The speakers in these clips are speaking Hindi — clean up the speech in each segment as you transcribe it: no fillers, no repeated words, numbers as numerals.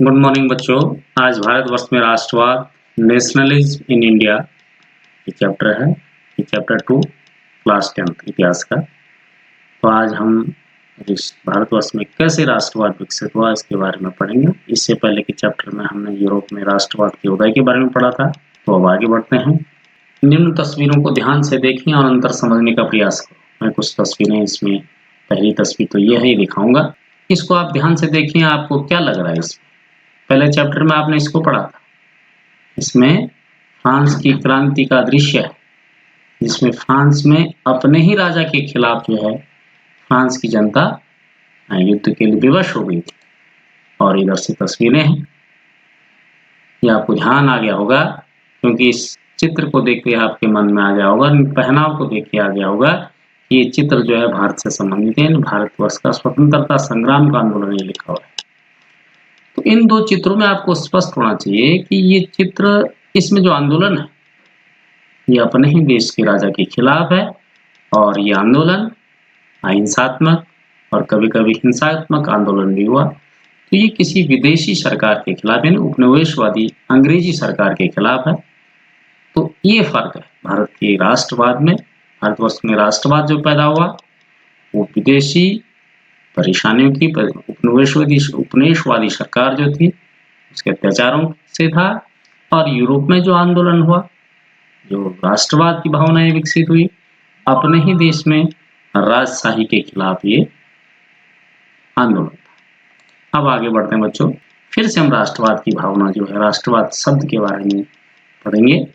गुड मॉर्निंग बच्चों। आज भारतवर्ष में राष्ट्रवाद, नेशनलिज्म इन इंडिया ये चैप्टर है। ये चैप्टर 2 क्लास 10th इतिहास का। तो आज हम इस भारतवर्ष में कैसे राष्ट्रवाद विकसित हुआ इसके बारे में पढ़ेंगे। इससे पहले के चैप्टर में हमने यूरोप में राष्ट्रवाद के उदय के बारे में पढ़ा था। तो अब आगे बढ़ते हैं। निम्न तस्वीरों को ध्यान से देखें और अंतर समझने का प्रयास करो। मैं कुछ तस्वीरें इसमें, पहली तस्वीर तो ये है, ये दिखाऊंगा। इसको आप ध्यान से देखिए, आपको क्या लग रहा है इसमें। पहले चैप्टर में आपने इसको पढ़ा था। इसमें फ्रांस की क्रांति का दृश्य है, जिसमें फ्रांस में अपने ही राजा के खिलाफ जो है फ्रांस की जनता युद्ध के लिए विवश हो गई थी। और इधर से तस्वीरें हैं। ये आपको ध्यान आ गया होगा, क्योंकि इस चित्र को देख के आपके मन में आ गया होगा, पहनाव को देख के आ गया होगा कि ये चित्र जो है भारत से संबंधित है। भारतवर्ष का स्वतंत्रता संग्राम का आंदोलन ये लिखा हुआ है। तो इन दो चित्रों में आपको स्पष्ट होना चाहिए कि ये चित्र, इसमें जो आंदोलन है ये अपने ही देश के राजा के खिलाफ है, और ये आंदोलन अहिंसात्मक और कभी-कभी हिंसात्मक आंदोलन भी हुआ। तो ये किसी विदेशी सरकार के खिलाफ, यानी उपनिवेशवादी अंग्रेजी सरकार के खिलाफ है। तो ये फर्क है भारत के राष्ट्रवाद में। भारतवर्ष में राष्ट्रवाद जो पैदा हुआ वो विदेशी परेशानियों की, उपनिवेशवादी सरकार जो थी उसके अत्याचारों से था। और यूरोप में जो आंदोलन हुआ, जो राष्ट्रवाद की भावनाएं विकसित हुई, अपने ही देश में राजशाही के खिलाफ ये आंदोलन था। अब आगे बढ़ते हैं बच्चों। फिर से हम राष्ट्रवाद की भावना जो है, राष्ट्रवाद शब्द के बारे में पढ़ेंगे।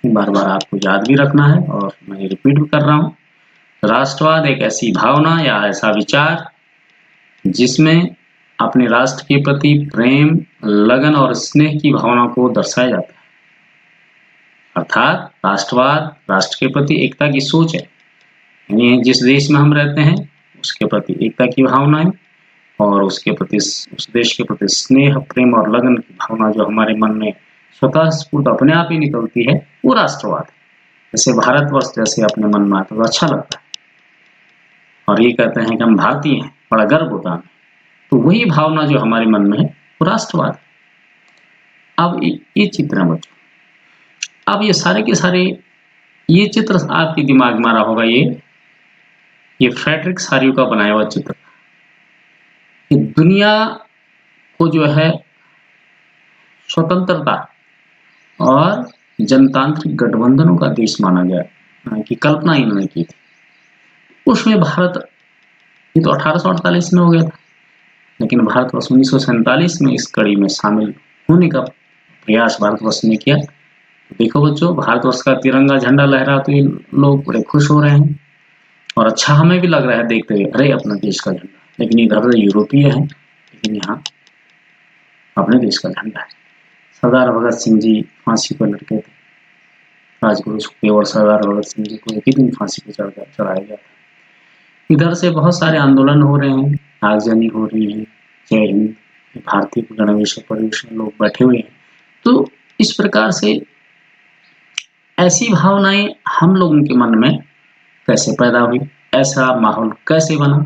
बार बार आपको याद भी रखना है और मैं रिपीट भी कर रहा हूँ। राष्ट्रवाद एक ऐसी भावना या ऐसा विचार जिसमें अपने राष्ट्र के प्रति प्रेम, लगन और स्नेह की भावना को दर्शाया जाता है। अर्थात राष्ट्रवाद राष्ट्र के प्रति एकता की सोच है, यानी जिस देश में हम रहते हैं उसके प्रति एकता की भावना है, और उसके प्रति, उस देश के प्रति स्नेह, प्रेम और लगन की भावना जो हमारे मन में स्वतः स्फूर्त अपने आप ही निकलती है, वो राष्ट्रवाद है। जैसे भारतवर्ष जैसे अपने मन में आता है तो अच्छा लगता है, और ये कहते हैं कि हम भारतीय हैं, बड़ा गर्व होता है। तो वही भावना जो हमारे मन में है वो राष्ट्रवाद है। अब ये चित्र है बच्चों। अब ये सारे के सारे ये चित्र आपके दिमाग में आ रहा होगा, ये फ्रेडरिक सारियो का बनाया हुआ चित्र। ये दुनिया को जो है स्वतंत्रता और जनतांत्रिक गठबंधनों का देश माना गया कि कल्पना इन्होंने की थी। उसमें भारत, ये तो 1848 में हो गया था, लेकिन भारतवर्ष 1947 में इस कड़ी में शामिल होने का प्रयास भारतवर्ष ने किया। देखो बच्चों, भारतवर्ष का तिरंगा झंडा लहरा तो ये लोग बड़े खुश हो रहे हैं, और अच्छा हमें भी लग रहा है देखते हुए, अरे अपना देश का झंडा। लेकिन इधर यूरोपीय है, लेकिन यहाँ अपने देश का झंडा है। सरदार भगत सिंह जी फांसी पर लटके थे। राजगुरु सुखदेव और सरदार भगत सिंह जी को एक ही दिन फांसी पर चढ़ाया गया था। इधर से बहुत सारे आंदोलन हो रहे हैं, आगजनी हो रही है, जय हिंद, भारतीय गणवेश परिवेश में लोग बैठे हुए हैं। तो इस प्रकार से ऐसी भावनाएं हम लोगों के मन में कैसे पैदा हुई, ऐसा माहौल कैसे बना,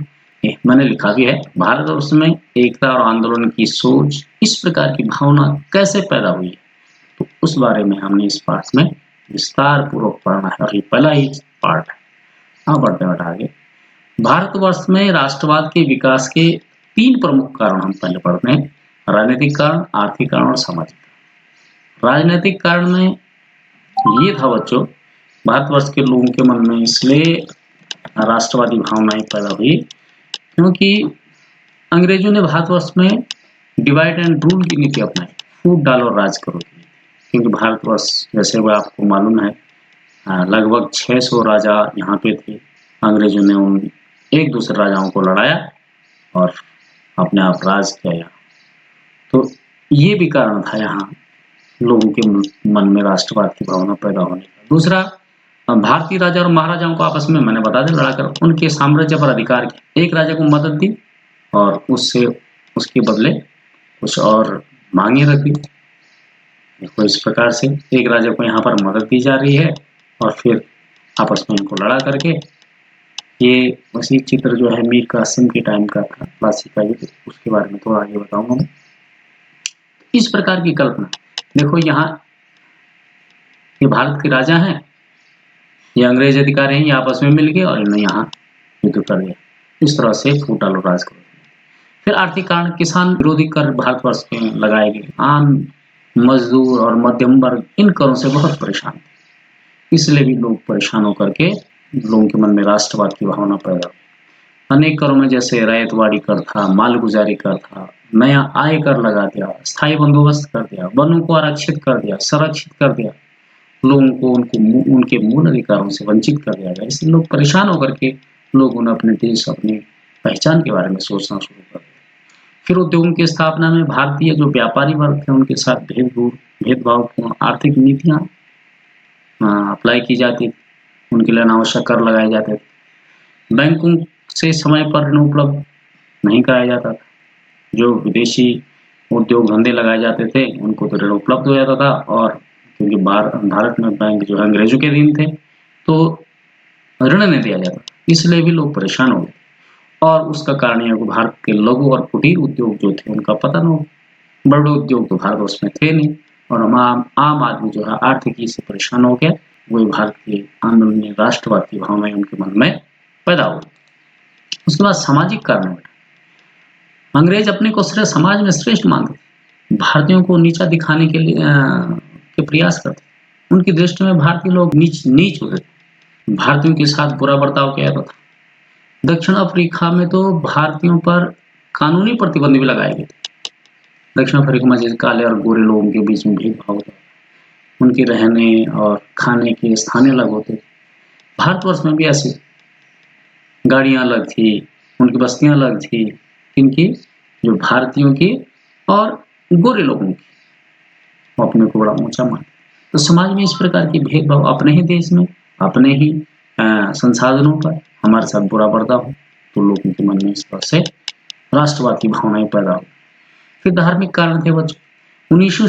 मैंने लिखा भी है। भारतवर्ष में एकता और आंदोलन की सोच, इस प्रकार की भावना कैसे पैदा हुई है, तो उस बारे में हमने इस पाठ में विस्तार पूर्वक पढ़ना है, और ये पहला ही पार्ट है। हाँ, बढ़ते बढ़ते आगे। भारतवर्ष में राष्ट्रवाद के विकास के 3 प्रमुख कारण हम पहले पढ़ते हैं: राजनीतिक कारण, आर्थिक कारण और सामाजिक कारण। राजनीतिक कारण में ये था बच्चों, भारतवर्ष के लोगों के मन में इसलिए राष्ट्रवादी भावनाएं पैदा हुई क्योंकि अंग्रेजों ने भारतवर्ष में डिवाइड एंड रूल की नीति अपनाई, फूट डालो और राज करो की। क्योंकि भारतवर्ष, जैसे वो आपको मालूम है, लगभग 600 राजा यहाँ पे थे। अंग्रेजों ने उन एक दूसरे राजाओं को लड़ाया और अपने आप राज किया। तो ये भी कारण था यहाँ लोगों के मन में राष्ट्रवाद की भावना पैदा होने का। दूसरा, भारतीय राजा और महाराजाओं को आपस में, मैंने बता दिया, लड़ाकर उनके साम्राज्य पर अधिकार किया। एक राजा को मदद दी और उससे उसके बदले कुछ और मांगे रखी। देखो, इस प्रकार से एक राजा को यहाँ पर मदद दी जा रही है और फिर आपस में इनको लड़ा करके। ये वही चित्र जो है मीर कासिम के टाइम का था, प्लासी का युद्ध, उसके बारे में थोड़ा आगे बताऊंगा मैं। इस प्रकार की कल्पना, देखो यहाँ ये भारत के राजा हैं, ये अंग्रेज अधिकारी हैं, ये आपस में मिल गए और इन्होंने यहाँ युद्ध कर दिया। इस तरह से फूटा लो राज करो। फिर आर्थिक कारण, किसान विरोधी कर भारतवर्ष में लगाए गए। आम मजदूर और मध्यम वर्ग इन करों से बहुत परेशान थे, इसलिए भी लोग परेशान होकर के लोगों के मन में राष्ट्रवाद की भावना पैदा हुई। अनेक करों में जैसे रैयतवाड़ी कर था, मालगुजारी कर था, नया आय कर लगा दिया, स्थायी बंदोबस्त कर दिया, वनों को आरक्षित कर दिया, संरक्षित कर दिया, लोगों को उनके मूल अधिकारों से वंचित कर दिया गया। इसलिए लोग परेशान होकर के लोगों ने अपने देश, अपनी पहचान के बारे में सोचना शुरू कर दिया। फिर उद्योगों की स्थापना में भारतीय जो व्यापारी वर्ग थे उनके साथ भेदभावपूर्ण आर्थिक नीतियां अप्लाई की जाती, उनके लिए अनावश्यक कर लगाए जाते थे। बैंकों से समय पर ऋण उपलब्ध नहीं कराया जाता था। जो विदेशी उद्योग धंधे लगाए जाते थे उनको तो ऋण उपलब्ध हो जाता था, और क्योंकि भारत में बैंक जो है अंग्रेजों के अधीन थे तो ऋण नहीं दिया जाता, इसलिए भी लोग परेशान हो गए। और उसका कारण यह है कि भारत के लघु और कुटीर उद्योग जो थे उनका पतन हो। बड़े उद्योग तो भारतवर्ष में थे नहीं, और आम आदमी जो है आर्थिकी से परेशान हो गया। वही भारत के आंदोलन में राष्ट्रवाद की भावनाएं उनके मन में पैदा हो। उसके बाद सामाजिक कारण, अंग्रेज अपने को समाज में श्रेष्ठ मानते थे, भारतीयों को नीचा दिखाने के लिए के प्रयास करते। उनकी दृष्टि में भारतीय लोग नीच होते थे, भारतीयों के साथ बुरा बर्ताव किया जाता था। दक्षिण अफ्रीका में तो भारतीयों पर कानूनी प्रतिबंध भी लगाए गए थे। दक्षिण अफ्रीका में जैसे काले और गोरे लोगों के बीच में भेदभाव होता, उनके रहने और खाने के स्थान अलग होते थे। भारतवर्ष में भी ऐसी गाड़ियां अलग थी, उनकी बस्तियां अलग थी, इनकी जो भारतीयों की और गोरे लोगों की, वो अपने को बड़ा ऊंचा मानते। तो समाज में इस प्रकार की भेदभाव, अपने ही देश में अपने ही संसाधनों पर हमारे साथ बुरा बर्ताव हो, तो लोगों के मन में इस तरह से राष्ट्रवाद की भावनाएं पैदा हो। फिर धार्मिक कारण थे बच्चों। 19वीं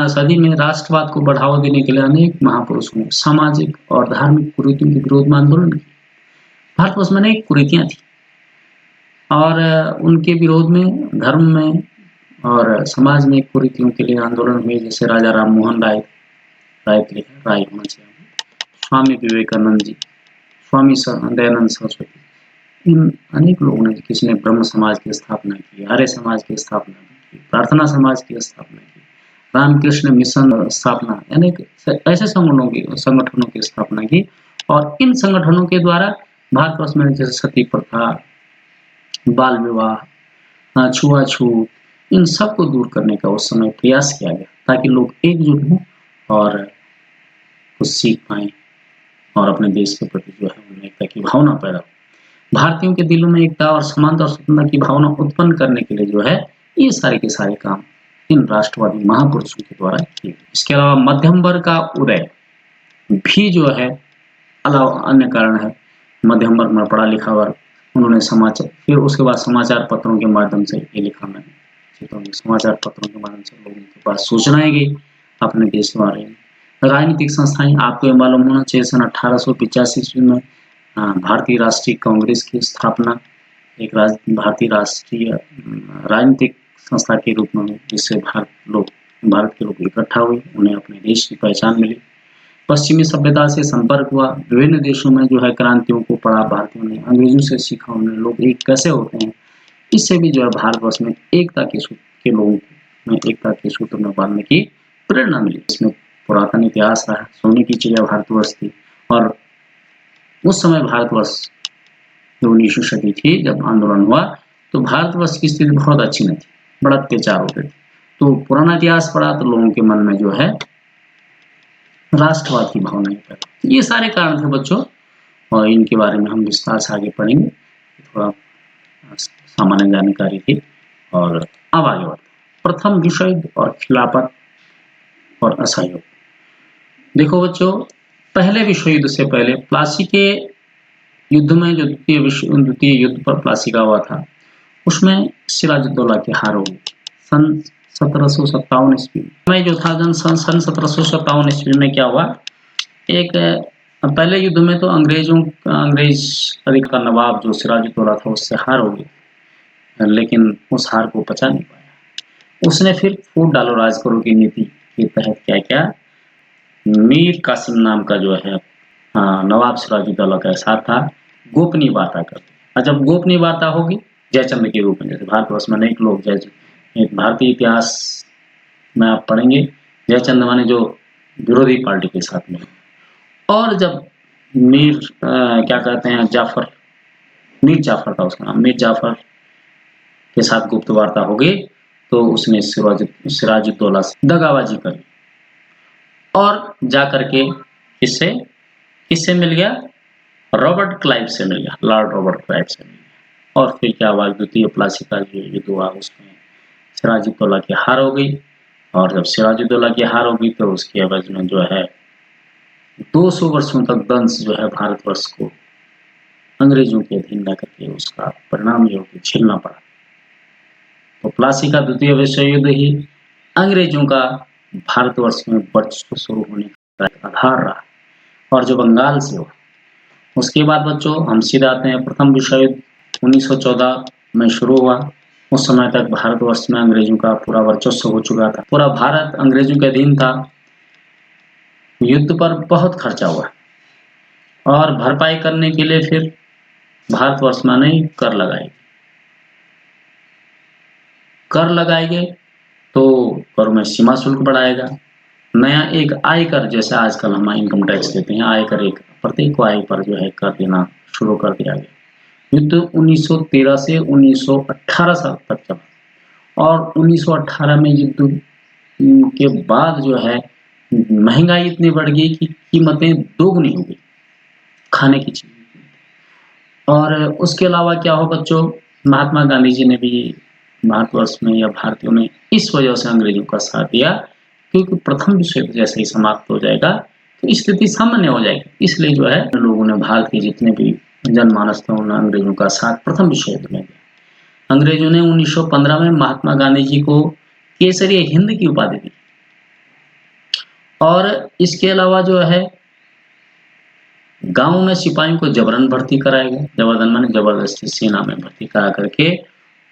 सदी में राष्ट्रवाद को बढ़ावा देने के लिए अनेक महापुरुषों ने सामाजिक और धार्मिक कुरीतियों के विरोध में आंदोलन किया। भारतवर्ष में अनेक कुरीतियां थी और उनके विरोध में, धर्म में और समाज में कुरीतियों के लिए आंदोलन हुए। जैसे राजा राम मोहन राय राय होना चाहिए, स्वामी विवेकानंद जी, स्वामी दयानंद सरस्वती, इन अनेक लोगों ने, किसी ने ब्रह्म समाज की स्थापना की, आर्य समाज की स्थापना की, प्रार्थना समाज की स्थापना की, रामकृष्ण मिशन स्थापना, अनेक ऐसे संगठनों की स्थापना की। और इन संगठनों के द्वारा भारतवर्ष में जैसे सती प्रथा, बाल विवाह, छुआछूत, इन सब को दूर करने का उस समय प्रयास किया गया, ताकि लोग एकजुट हों और कुछ सीख पाएं और अपने देश के प्रति जो है उनमें एकता की भावना पैदा हो। भारतीयों के दिलों में एकता और समानता और स्वतंत्रता की भावना उत्पन्न करने के लिए जो है ये सारे के सारे काम इन राष्ट्रवादी महापुरुषों के द्वारा किए। इसके अलावा मध्यम वर्ग का उदय भी जो है अन्य कारण है। मध्यम वर्ग में पढ़ा लिखा वर्ग, उन्होंने समाचार, फिर उसके बाद समाचार पत्रों के माध्यम से ये लिखा मैंने, समाचार पत्रों के माध्यम से लोगों के पास सूचनाएं गई अपने देश के बारे में। राजनीतिक संस्थाएं, आपको ये मालूम होना चाहिए, सन 1885 ईस्वी में भारतीय राष्ट्रीय कांग्रेस की स्थापना एक भारतीय राष्ट्रीय राजनीतिक संस्था के रूप में, जिससे भारत के लोग इकट्ठा हुए, उन्हें अपने देश की पहचान मिली। पश्चिमी सभ्यता से संपर्क हुआ, विभिन्न देशों में जो है क्रांतियों को पढ़ा भारतीयों ने, अंग्रेजों से सीखा उन्हें लोग एक कैसे होते हैं। इससे भी जो है भारतवर्ष में एकता के लोगों में एकता के सूत्र में बांधने की प्रेरणा मिली। इसमें पुरातन इतिहास रहा, सोने की चिड़िया भारतवर्ष थी। और उस समय भारतवर्ष 19वीं सदी थी, जब आंदोलन हुआ तो भारतवर्ष की स्थिति बहुत अच्छी नहीं थी, बड़ा अत्याचार होते थे। तो पुराना इतिहास पढ़ा तो लोगों के मन में जो है राष्ट्रवाद की भावनाएं पैदा। ये सारे कारण थे बच्चों, और इनके बारे में हम विस्तार से आगे पढ़ेंगे। थोड़ा सामान्य जानकारी थी, और अब आगे बढ़ते। प्रथम विश्व युद्ध और खिलाफत और असहयोग। देखो बच्चों, पहले विश्व युद्ध से पहले प्लासी के युद्ध में, जो द्वितीय युद्ध पर प्लासी का हुआ था, उसमें सिराजुद्दौला की हार हो गई सन 1757 ईस्वी में। जो था सन 1757 ईस्वी में क्या हुआ, एक पहले युद्ध में तो अंग्रेज का नवाब जो सिराजुद्दौला था उससे हार हो गई, लेकिन उस हार को पचा नहीं पाया। उसने फिर फूट डालो राज करो की नीति के तहत क्या क्या मीर कासिम नाम का जो है नवाब सिराजुद्दौला के साथ था गोपनीय वार्ता करते। और जब गोपनीय वार्ता होगी जयचंद के रूप में, जैसे भारतवर्ष में अनेक लोग भारतीय इतिहास में आप पढ़ेंगे जयचंद माने जो विरोधी पार्टी के साथ में। और जब मीर क्या कहते हैं जाफर, मीर जाफर था उसका नाम, मीर जाफर के साथ गुप्त वार्ता हो गई तो उसने सिराजुद्दौला से दगाबाजी कर ली और जाकर के किससे मिल गया, रॉबर्ट क्लाइव से मिल गया, लॉर्ड रॉबर्ट क्लाइव से मिल गया। और फिर क्या हुआ, द्वितीय प्लासी का जो युद्ध हुआ उसमें सिराजुद्दौला की हार हो गई। और जब सिराजुद्दौला की हार होगी तो उसके एवज में जो है 200 वर्षों तक दंश जो है भारतवर्ष को अंग्रेजों के अधीन न करके उसका परिणाम जो है झेलना पड़ा। तो प्लासी का द्वितीय विश्व युद्ध ही अंग्रेजों का भारतवर्ष में वर्चस्व शुरू होने का आधार रहा। और जो बंगाल से हुआ उसके बाद बच्चों हम सीधे आते हैं प्रथम विश्व युद्ध 1914 में शुरू हुआ। उस समय तक भारतवर्ष में अंग्रेजों का पूरा वर्चस्व हो चुका था, पूरा भारत अंग्रेजों के अधीन था। युद्ध पर बहुत खर्चा हुआ और भरपाई करने के लिए फिर भारतवर्ष में नहीं कर लगाएंगे तो कर में सीमा शुल्क बढ़ाएगा। नया एक आयकर, जैसे आजकल हम इनकम टैक्स देते हैं, आयकर एक प्रत्येक आय पर जो है कर देना शुरू कर दिया गया। युद्ध 1913 से 1918 साल तक चला और 1918 में युद्ध के बाद जो है महंगाई इतनी बढ़ गई कि कीमतें दोगुनी हो गई खाने की चीज। और उसके अलावा क्या हो बच्चों, महात्मा गांधी जी ने भी भारतवर्ष में या भारतीयों ने इस वजह से अंग्रेजों का साथ दिया क्योंकि प्रथम विश्व युद्ध जैसे ही समाप्त हो जाएगा तो स्थिति सामान्य हो जाएगी। इसलिए जो है लोगों ने, भारत के जितने भी जनमानस थे उन्होंने अंग्रेजों का साथ प्रथम विश्व युद्ध में दिया। अंग्रेजों ने 1915 में महात्मा गांधी जी को केसरी हिंद की उपाधि दी। और इसके अलावा जो है गांव में सिपाहियों को जबरन भर्ती कराया गया, जबरदन माने जबरदस्ती सेना में भर्ती करा करके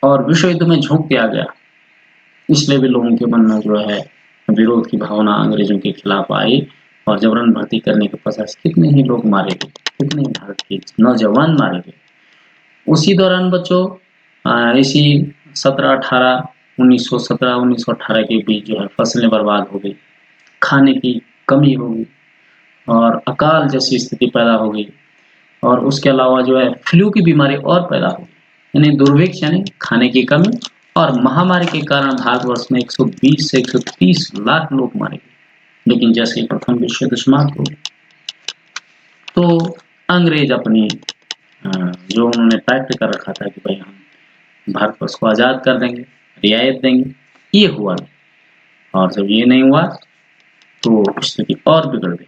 और विश्व युद्ध में झोंक दिया गया। इसलिए भी लोगों के मन में जो है विरोध की भावना अंग्रेजों के खिलाफ आई और जबरन भर्ती करने के पश्चात कितने ही लोग मारे गए, कितने भारत के नौजवान मारे गए। उसी दौरान बच्चों इसी 17-18 1917-1918 के बीच जो है फसलें बर्बाद हो गई, खाने की कमी हो गई और अकाल जैसी स्थिति पैदा हो गई। और उसके अलावा जो है फ्लू की बीमारी और पैदा हो गई, यानी दुर्भिक्ष यानी खाने की कमी और महामारी के कारण भारतवर्ष में 120 से 130 लाख लोग मारे गए। लेकिन जैसे ही प्रथम विश्व युद्ध समाप्त हो तो अंग्रेज अपनी जो उन्होंने पैक्ट कर रखा था कि भाई हम भारतवर्ष को आज़ाद कर देंगे, रियायत देंगे, ये हुआ नहीं। और जब ये नहीं हुआ तो स्थिति और बिगड़ गई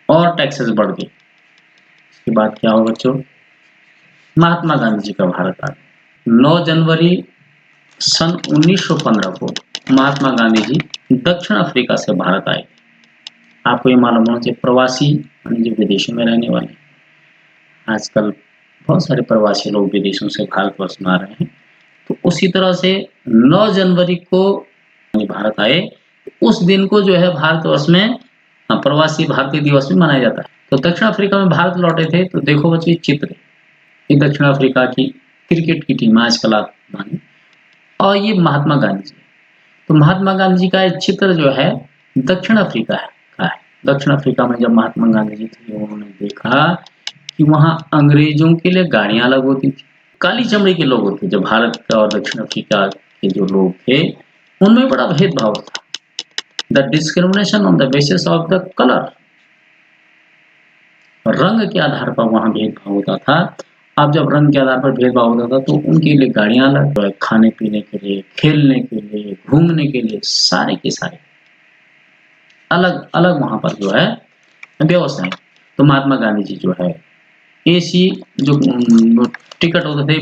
और टैक्सेस बढ़ गई। इसके बाद क्या हुआ बच्चों, महात्मा गांधी जी का भारत आ गया। 9 जनवरी सन 1915 को महात्मा गांधी जी दक्षिण अफ्रीका से भारत आए। आपको ये मालूम होना चाहिए प्रवासी जो विदेशों में रहने वाले, आजकल बहुत सारे प्रवासी लोग विदेशों से भारतवर्ष में आ रहे हैं। तो उसी तरह से 9 जनवरी को भारत आए, उस दिन को जो है भारतवर्ष में प्रवासी भारतीय दिवस भी मनाया जाता है। तो दक्षिण अफ्रीका में भारत लौटे थे तो देखो बच्चे चित्र, ये दक्षिण अफ्रीका की क्रिकेट की टीम आजकल आप माने और ये महात्मा गांधी जी। तो महात्मा गांधी जी का एक चित्र जो है दक्षिण अफ्रीका है। दक्षिण अफ्रीका में जब महात्मा गांधी जी थे उन्होंने देखा कि वहां अंग्रेजों के लिए गाड़ियां अलग होती थी, काली चमड़ी के लोग होते, जो भारत का और दक्षिण अफ्रीका के जो लोग थे उनमें बड़ा भेदभाव था। The discrimination on the basis of the colour, रंग के आधार पर वहां भेदभाव होता था। अब जब रंग के आधार पर भेदभाव होता था तो उनके लिए गाड़ियां अलग, खाने पीने के लिए, खेलने के लिए, घूमने के लिए सारे के सारे अलग अलग वहां पर जो है व्यवस्था है। तो महात्मा गांधी जी जो है एसी जो टिकट होते थे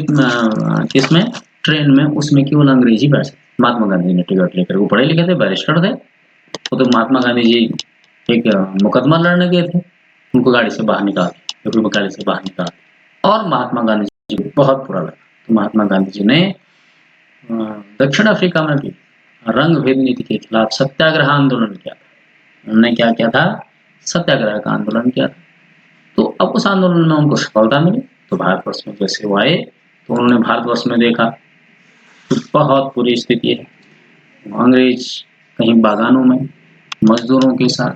किसमें, ट्रेन में, उसमें केवल अंग्रेजी बैठ सकते। महात्मा गांधी ने टिकट लेकर, वो पढ़े लिखे थे, बैरिस्टर थे। वो तो महात्मा गांधी जी एक मुकदमा लड़ने गए थे, उनको गाड़ी से बाहर निकाल, गाड़ी से बाहर निकाल और महात्मा गांधी जी को बहुत बुरा लगा। तो महात्मा गांधी जी ने दक्षिण अफ्रीका में भी रंग भेद नीति के खिलाफ सत्याग्रह आंदोलन किया था। उन्होंने क्या किया था? सत्याग्रह का आंदोलन किया था। तो अब उस आंदोलन में उनको सफलता मिली, तो भारतवर्ष में जैसे वो आए तो उन्होंने भारतवर्ष में देखा तो बहुत बुरी स्थिति है। अंग्रेज कहीं बागानों में मजदूरों के साथ,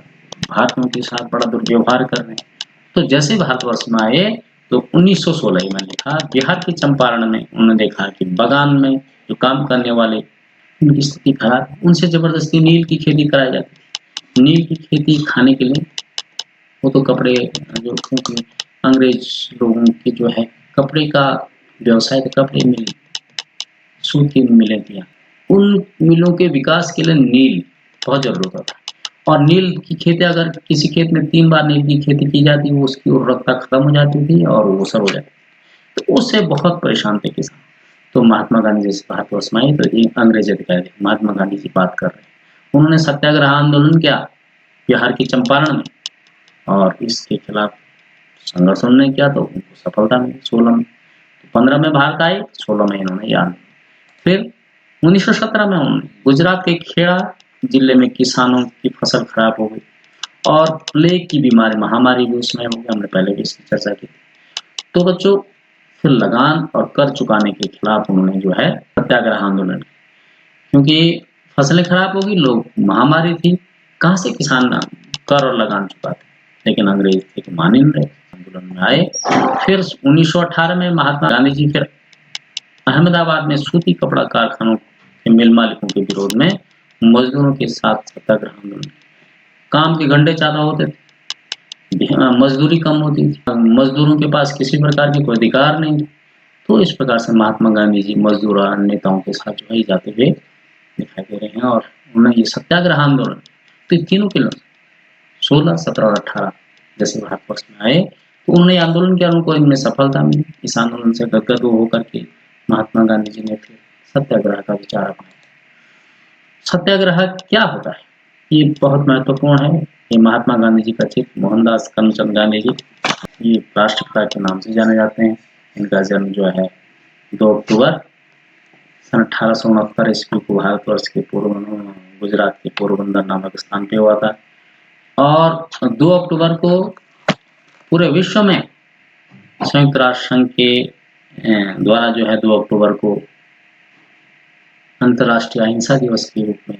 भारतीयों के साथ बड़ा दुर्व्यवहार कर रहे हैं। तो जैसे भारतवर्ष में आए तो 1916 में लिखा, बिहार के चंपारण में उन्होंने देखा कि बागान में जो काम करने वाले उनकी स्थिति खराब है, उनसे जबरदस्ती नील की खेती कराई जाती है। नील की खेती खाने के लिए वो तो कपड़े जो, क्योंकि अंग्रेज लोगों की जो है कपड़े का व्यवसाय, तो कपड़े मिल, सूत की मिलें थी, उन मिलों के विकास के लिए नील बहुत जरूरत होता है। और नील की खेती, अगर किसी खेत में 3 बार नील की खेती की जाती, वो उसकी उर्वरकता खत्म हो जाती थी और वो ओसर हो जाती, तो उससे बहुत परेशान थे किसान। तो महात्मा गांधी जैसे भारतवर्ष में आए तो ये अंग्रेज अधिकारी महात्मा गांधी जी बात कर रहे हैं। उन्होंने सत्याग्रह आंदोलन किया बिहार के चंपारण में, और इसके खिलाफ संघर्ष उन्होंने किया तो उनको सफलता मिली 16 में। तो 15 में भारत आए, 16 में इन्होंने ये आंदोलन। फिर 1917 में उन्होंने गुजरात के खेड़ा जिले में किसानों की फसल खराब हो गई और प्लेग की बीमारी, महामारी भी उसमें हो गई, हमने पहले भी इसकी चर्चा की थी। तो बच्चों फिर लगान और कर चुकाने के खिलाफ उन्होंने जो है सत्याग्रह आंदोलन किया, क्योंकि फसलें खराब होगी, लोग, महामारी थी, कहाँ से किसान कर और लगान चुकाते। लेकिन अंग्रेज थे कि मान ही नहीं रहे, आंदोलन में आए। फिर 1918 में महात्मा गांधी जी फिर अहमदाबाद में सूती कपड़ा कारखानों के मिल मालिकों के विरोध में मजदूरों के साथ सत्याग्रह आंदोलन। काम के घंटे ज्यादा होते थे, मजदूरी कम होती थी, मजदूरों के पास किसी प्रकार के कोई अधिकार नहीं। तो इस प्रकार से महात्मा गांधी जी मजदूर और नेताओं के साथ जो है जाते हुए दिखाई दे रहे हैं, और उन्होंने ये सत्याग्रह आंदोलन, तो तीनों के 16, 17 और 18 जैसे भारतवर्ष में आए तो उन्होंने आंदोलन किया, उनको इनमें सफलता मिली। इस आंदोलन से गदगद होकर के महात्मा गांधी जी ने फिर सत्याग्रह का विचार अपनाया। सत्याग्रह क्या होता है, ये बहुत महत्वपूर्ण है। ये महात्मा गांधी जी का चित्र, मोहनदास करमचंद गांधी जी, ये राष्ट्रपिता के नाम से जाने जाते हैं। इनका जन्म जो है 2 अक्टूबर सन 1869 ईस्वी को भारतवर्ष के पूर्व गुजरात के पोरबंदर नामक स्थान पे हुआ था, और 2 अक्टूबर को पूरे विश्व में संयुक्त राष्ट्र संघ के द्वारा जो है 2 अक्टूबर को अंतर्राष्ट्रीय अहिंसा दिवस के रूप में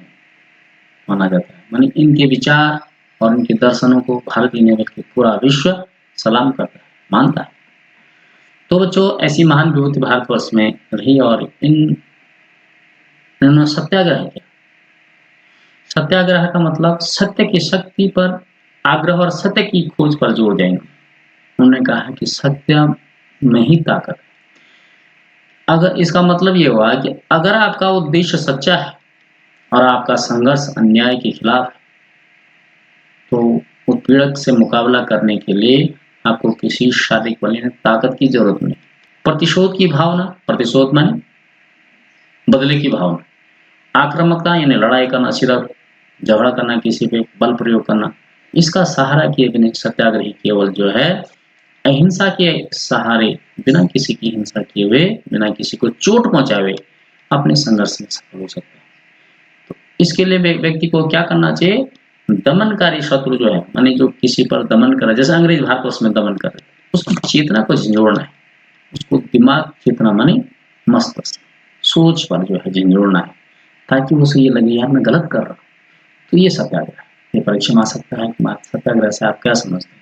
माना जाता है। मानी इनके विचार और इनके दर्शनों को भारत ही नहीं बल्कि पूरा विश्व सलाम करता है, मानता है। तो बच्चों ऐसी महान विभूति भारतवर्ष में रही, और इन्होंने सत्याग्रह किया। सत्याग्रह का मतलब सत्य की शक्ति पर आग्रह और सत्य की खोज पर जोर देंगे। उन्होंने कहा कि सत्य में ही ताकत है। अगर इसका मतलब ये हुआ कि अगर आपका उद्देश्य सच्चा है और आपका संघर्ष अन्याय के खिलाफ है, तो उत्पीड़क से मुकाबला करने के लिए आपको किसी शारीरिक बल या ताकत की जरूरत नहीं। प्रतिशोध की भावना, प्रतिशोध माने बदले की भावना, आक्रामकता यानी लड़ाई करना, सीधा झगड़ा करना, किसी पे बल प्रयोग करना, इसका सहारा किए बिना सत्याग्रही केवल जो है अहिंसा के सहारे, बिना किसी की हिंसा किए हुए, बिना किसी को चोट पहुंचाए अपने संघर्ष में सफल हो सकता है। तो इसके लिए व्यक्ति को क्या करना चाहिए? दमनकारी शत्रु जो है, माने जो किसी पर दमन कर रहा है, जैसे अंग्रेज भारतवर्ष में दमन कर रहे, उसकी चेतना को झंझोड़ना है, उसको दिमाग चेतना माने मस्तिष्क, सोच पर जो है झंझोड़ना है, ताकि उसे ये लगे यार मैं गलत कर रहा हूँ। तो ये सत्याग्रह, ये परीक्षा में आ सकता है। सत्याग्रह से आप क्या समझते हैं?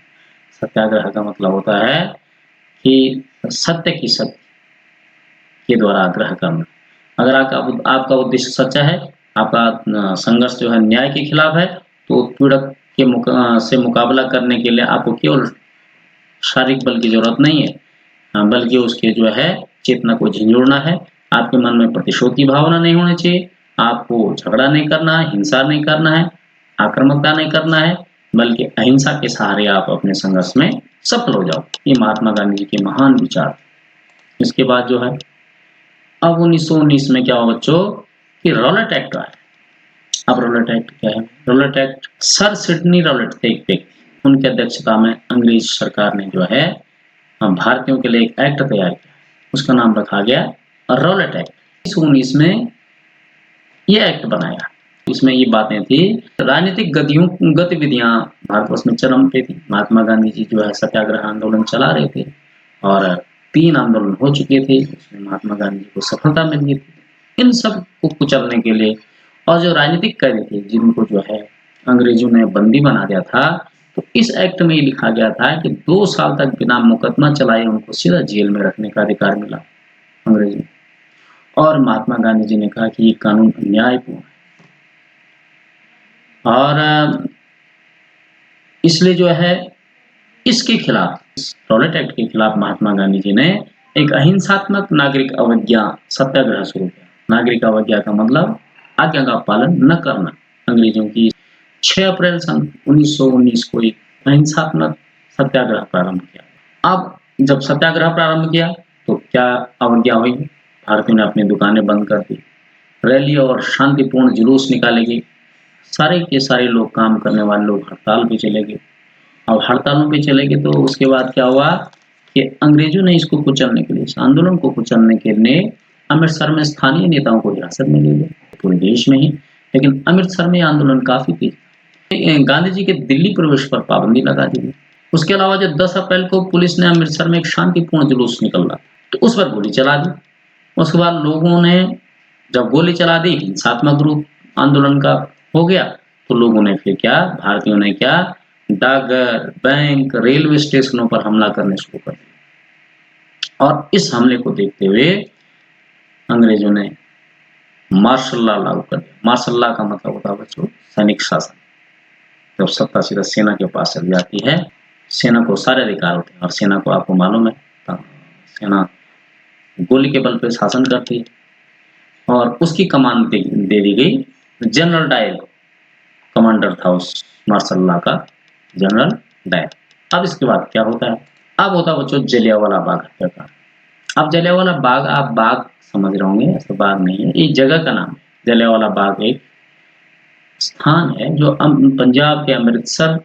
सत्याग्रह का मतलब होता है कि सत्य की शक्ति के द्वारा आग्रह करना। अगर आपका उद्देश्य सच्चा है, आपका संघर्ष जो है न्याय के खिलाफ है, तो उत्पीड़क के से मुकाबला करने के लिए आपको केवल शारीरिक बल की जरूरत नहीं है, बल्कि उसके जो है चेतना को झंझोड़ना है। आपके मन में प्रतिशोध की भावना नहीं होनी चाहिए, आपको झगड़ा नहीं करना है, हिंसा नहीं करना है, आक्रामकता नहीं करना है, बल्कि अहिंसा के सहारे आप अपने संघर्ष में सफल हो जाओ। ये महात्मा गांधी जी के महान विचार। इसके बाद जो है अब 1919 में क्या हुआ बच्चों कि रॉलेट एक्ट आया। अब रॉलेट एक्ट क्या है? Rowlatt act sir Sydney Rowlatt थे एक व्यक्ति, उनकी अध्यक्षता में अंग्रेज सरकार ने जो है भारतीयों के लिए एक एक्ट तैयार किया, उसका नाम रखा गया रॉलेट एक्ट। 1919 में ये एक्ट बनाया। इसमें ये बातें थी, राजनीतिक गतिविधियां भारतवर्ष में चरम पे थी। महात्मा गांधी जी जो है सत्याग्रह आंदोलन चला रहे थे और 3 आंदोलन हो चुके थे, उसमें महात्मा गांधी जी को सफलता मिल गई थी। इन सब को कुचलने के लिए और जो राजनीतिक कैदी थे जिनको जो है अंग्रेजों ने बंदी बना दिया था, तो इस एक्ट में ये लिखा गया था कि 2 साल तक बिना मुकदमा चलाए उनको सीधा जेल में रखने का अधिकार मिला अंग्रेजों। और महात्मा गांधी जी ने कहा कि ये कानून अन्यायपूर्ण है और इसलिए जो है इसके खिलाफ, रॉलेट एक्ट के खिलाफ महात्मा गांधी जी ने एक अहिंसात्मक नागरिक अवज्ञा सत्याग्रह शुरू किया। नागरिक अवज्ञा का मतलब आज्ञा का पालन न करना। अंग्रेजों की 6 अप्रैल सन 1919 को एक अहिंसात्मक सत्याग्रह प्रारंभ किया। अब जब सत्याग्रह प्रारंभ किया तो क्या अवज्ञा हुई? भारतीयों ने अपनी दुकानें बंद कर दी, रैली और शांतिपूर्ण जुलूस निकाले गए, सारे के सारे लोग, काम करने वाले लोग हड़ताल पे चले गए। अब हड़तालों पे चले गए तो उसके बाद क्या हुआ कि अंग्रेजों ने इसको कुचलने के लिए, इस आंदोलन को कुचलने के लिए अमृतसर में स्थानीय नेताओं को हिरासत में ले लिया, पूरे देश में ही, लेकिन अमृतसर में आंदोलन काफी तेज। गांधी जी के दिल्ली प्रवेश पर पाबंदी लगा दी गई। उसके अलावा जब 10 अप्रैल को पुलिस ने अमृतसर में एक शांतिपूर्ण जुलूस निकाला तो उस पर गोली चला दी। उसके बाद लोगों ने जब गोली चला दी, हिंसात्मक रूप आंदोलन का हो गया, तो लोगों ने फिर क्या, भारतीयों ने क्या, डाकघर, बैंक, रेलवे स्टेशनों पर हमला करने शुरू कर दिया। और इस हमले को देखते हुए अंग्रेजों ने मार्शल लॉ लागू कर दिया। मार्शल लॉ का मतलब होता है बच्चों सैनिक शासन। जब सत्ता सीधा सेना के पास चली जाती है, सेना को सारे अधिकार होते हैं और सेना को आपको मालूम है, सेना गोली के बल पे शासन करती है और उसकी कमान दे दी गई जनरल डायर को। कमांडर था उस मार्शल लॉ का जनरल डायर। अब इसके बाद क्या होता है? अब होता है बच्चों जलियांवाला बाग हत्याकांड। अब जलियांवाला बाग, आप बाग समझ रहे होंगे, ऐसा बाग नहीं है, ये जगह का नाम है। जलियांवाला बाग एक स्थान है जो पंजाब के अमृतसर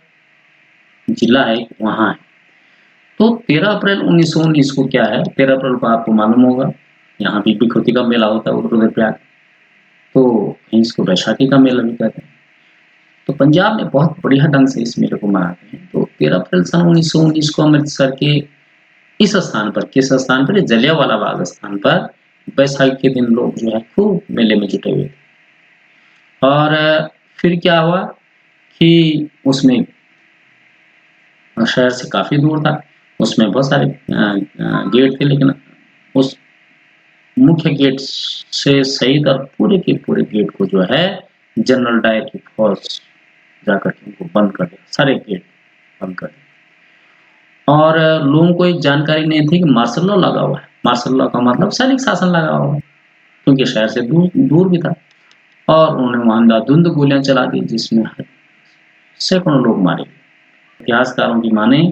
जिला है, वहां है। तो 13 अप्रैल 1919 को क्या है, 13 अप्रैल को आपको मालूम होगा यहाँ भी बिखोती का मेला होता है रुद्रप्रयाग, तो इसको बैसाखी का मेला भी कहते हैं। तो पंजाब में बहुत बढ़िया ढंग से इस मेले को मनाते हैं। तो 13 अप्रैल सन 1919 को अमृतसर के इस स्थान पर, किस स्थान पर, जलियांवाला बाग स्थान पर बैसाखी के दिन लोग जो है खूब मेले में जुटे हुए थे। और फिर क्या हुआ कि उसमें शहर से काफी दूर था, उसमें बहुत सारे गेट थे, लेकिन उस मुख्य गेट से सहित और पूरे के पूरे गेट को जो है जनरल डायर की फौज जाकर के उनको बंद कर दिया, सारे गेट बंद कर दिया। और लोगों को एक जानकारी नहीं थी कि मार्शल लॉ लगा हुआ है। मार्शल लॉ का मतलब सैनिक शासन लगा हुआ है, क्योंकि शहर से दूर भी था। और उन्होंने वहां अंधाधुंध गोलियां चला दी, जिसमें सैकड़ों लोग मारे गए। इतिहासकारों की माने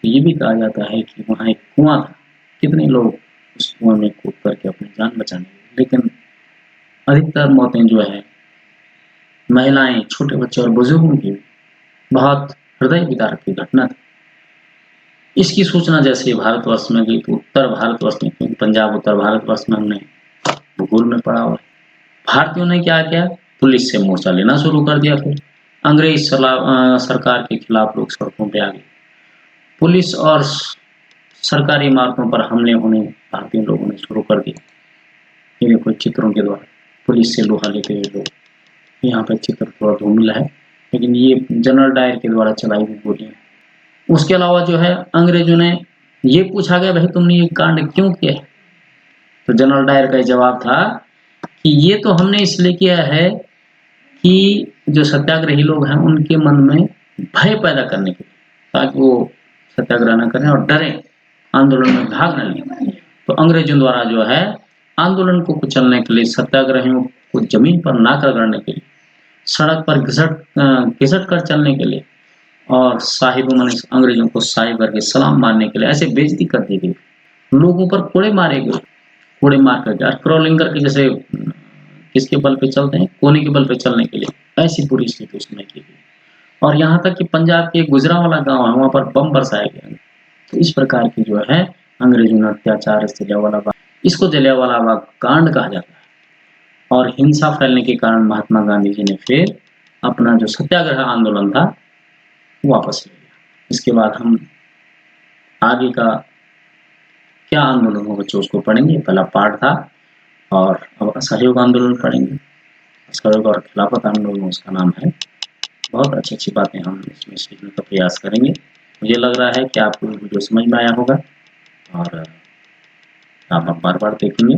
तो ये भी कहा जाता है कि वहां एक कुआं था, कितने लोग उस कुएं में कूद करके अपनी जान बचाने लगे, लेकिन अधिकतर मौतें जो है महिलाएं, छोटे बच्चे और बुजुर्गों की, बहुत हृदय विदारक की घटना थी। इसकी सूचना जैसे भारतवर्ष में गई तो उत्तर भारतवर्ष में, क्योंकि पंजाब उत्तर भारतवर्ष में हमने भूगोल में पढ़ा हुआ है, भारतीयों ने क्या किया, पुलिस से मोर्चा लेना शुरू कर दिया। फिर अंग्रेज सरकार के खिलाफ लोग सड़कों पे आ गए। पुलिस और सरकारी इमारतों पर हमले होने भारतीय लोगों ने शुरू कर दिए। ये देखो चित्रों के द्वारा पुलिस से लोहा लेते हुए लोग, यहाँ पे चित्र थोड़ा धूमिल है, लेकिन ये जनरल डायर के द्वारा चलाई हुई गोलियां। उसके अलावा जो है अंग्रेजों ने ये पूछा गया, भाई तुमने ये कांड क्यों किया है? तो जनरल डायर का जवाब था कि ये तो हमने इसलिए किया है कि जो सत्याग्रही लोग हैं उनके मन में भय पैदा करने के लिए, ताकि वो सत्याग्रह न करें और डरें, आंदोलन में भाग न लें। तो अंग्रेजों द्वारा जो है आंदोलन को कुचलने के लिए, सत्याग्रहियों को जमीन पर ना रगड़ने के लिए, सड़क पर घिसट कर चलने के लिए और साहिबों ने अंग्रेजों को साहिब करके सलाम मारने के लिए ऐसे बेइज्जती कर दी गई। लोगों पर कोड़े मारे गए, कोड़े मार कर क्रॉलिंग करके, जैसे किसके बल पे चलते हैं, कोने के बल पे चलने के लिए, ऐसी पूरी स्थिति उसमें की गई। और यहाँ तक कि पंजाब के गुजरांवाला गांव है, वहां पर बम बरसाए गए। तो इस प्रकार की जो है अंग्रेजों ने अत्याचार, जलियांवाला बाग, इसको जलियांवाला बाग कांड कहा जाता है। और हिंसा फैलने के कारण महात्मा गांधी जी ने फिर अपना जो सत्याग्रह आंदोलन था वापस ले लिया। इसके बाद हम आगे का क्या आंदोलन हो बच्चों उसको पढ़ेंगे। पहला पाठ था और अब असहयोग आंदोलन पढ़ेंगे। असहयोग और खिलाफत आंदोलन उसका नाम है। बहुत अच्छी बातें हम इसमें सीखने का प्रयास करेंगे। मुझे लग रहा है कि आपको वीडियो समझ में आया होगा और आप बार बार देखेंगे।